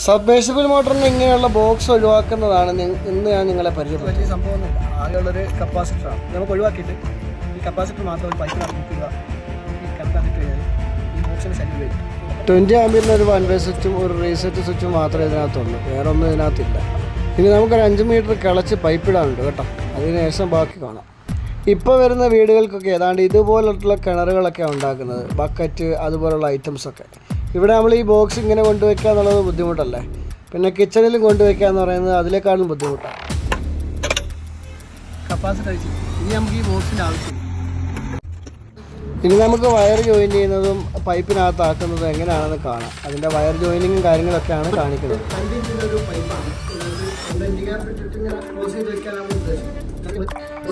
Submersible മോട്ടറിന് ഇങ്ങനെയുള്ള box ഒഴിവാക്കുന്നതാണ് ഇന്ന് ഞാൻ നിങ്ങളെ പരിചയപ്പെടുത്തുന്നത്. വലിയ സംഭവമൊന്നുമില്ല, ആകെയുള്ളൊരു കപ്പാസിറ്ററാണ്. നമുക്ക് ഒഴിവാക്കിയിട്ട് ഈ കപ്പാസിറ്റർ മാത്രം ഒരു പൈപ്പ് നടത്തിക്കുക, ഈ കണക്കാക്കിയിട്ട് കഴിഞ്ഞാൽ ഈ ബോക്സിന് ശല്യം വരും. 20 ആമ്പിയറിന് ഒരു 1 വേ സ്വിച്ചും ഒരു റീസെറ്റ് സ്വിച്ചും മാത്രമേ ഇതിനകത്തുള്ളൂ, വേറെ ഒന്നും ഇതിനകത്തില്ല. ഇനി നമുക്കൊരു 5 മീറ്റർ കിളച്ച് പൈപ്പ് ഇടാനുണ്ട് കേട്ടോ, അതിനുശേഷം ബാക്കി കാണാം. ഇപ്പോൾ വരുന്ന വീടുകൾക്കൊക്കെ ഏതാണ്ട് ഇതുപോലുള്ള കിണറുകളൊക്കെ ഉണ്ടാക്കുന്നത്, ബക്കറ്റ് അതുപോലുള്ള ഐറ്റംസൊക്കെ. ഇവിടെ നമ്മൾ ഈ ബോക്സ് ഇങ്ങനെ കൊണ്ടുവയ്ക്കുക എന്നുള്ളത് ബുദ്ധിമുട്ടല്ലേ, പിന്നെ കിച്ചണിലും കൊണ്ടുവയ്ക്കുക എന്ന് പറയുന്നത് അതിലേക്കാളും ബുദ്ധിമുട്ടാണ്. കപ്പാസിറ്റർ അയച്ചു ഇനി നമുക്ക് ഈ ബോക്സിൻ്റെ ആവശ്യം. ഇനി നമുക്ക് വയർ ജോയിൻ ചെയ്യുന്നതും പൈപ്പിനകത്താക്കുന്നതും എങ്ങനെയാണെന്ന് കാണാം. അതിൻ്റെ വയർ ജോയിനിങ്ങും കാര്യങ്ങളൊക്കെയാണ് കാണിക്കുന്നത്.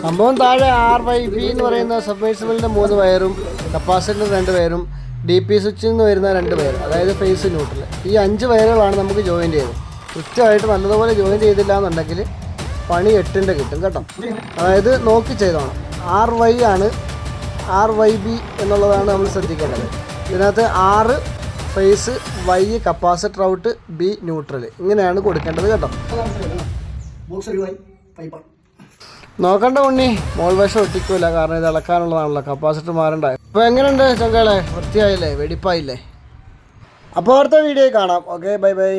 സംഭവം താഴെ RYB എന്ന് പറയുന്ന സബ്മേഴ്സിബിളിൻ്റെ 3 വയറും കപ്പാസിറ്ററിൻ്റെ 2 വയറും DP സ്വിച്ചിൽ നിന്ന് വരുന്ന 2 വയർ, അതായത് ഫേസ് ന്യൂട്രൽ, ഈ 5 വയറുകളാണ് നമുക്ക് ജോയിൻ ചെയ്തത്. കൃത്യമായിട്ട് നല്ലതുപോലെ ജോയിൻ ചെയ്തില്ല എന്നുണ്ടെങ്കിൽ പണി 8ൻ്റെ കിട്ടും കേട്ടോ. അതായത് നോക്കി ചെയ്തോണം. RYB എന്നുള്ളതാണ് നമ്മൾ ശ്രദ്ധിക്കേണ്ടത്. ഇതിനകത്ത് 6 phase, Y capacitor out, B neutral, ഇങ്ങനെയാണ് കൊടുക്കേണ്ടത് കേട്ടോ. നോക്കണ്ട ഉണ്ണി, മോൾ വശം ഒട്ടിക്കൂല, കാരണം ഇത് ഇളക്കാനുള്ളതാണല്ലോ, കപ്പാസിറ്റർ മാറണ്ടായി. അപ്പോൾ എങ്ങനെയുണ്ട് ചങ്കളെ, വൃത്തിയായില്ലേ, വെടിപ്പായില്ലേ? അപ്പോൾ അടുത്ത വീഡിയോ കാണാം. Okay, bye bye.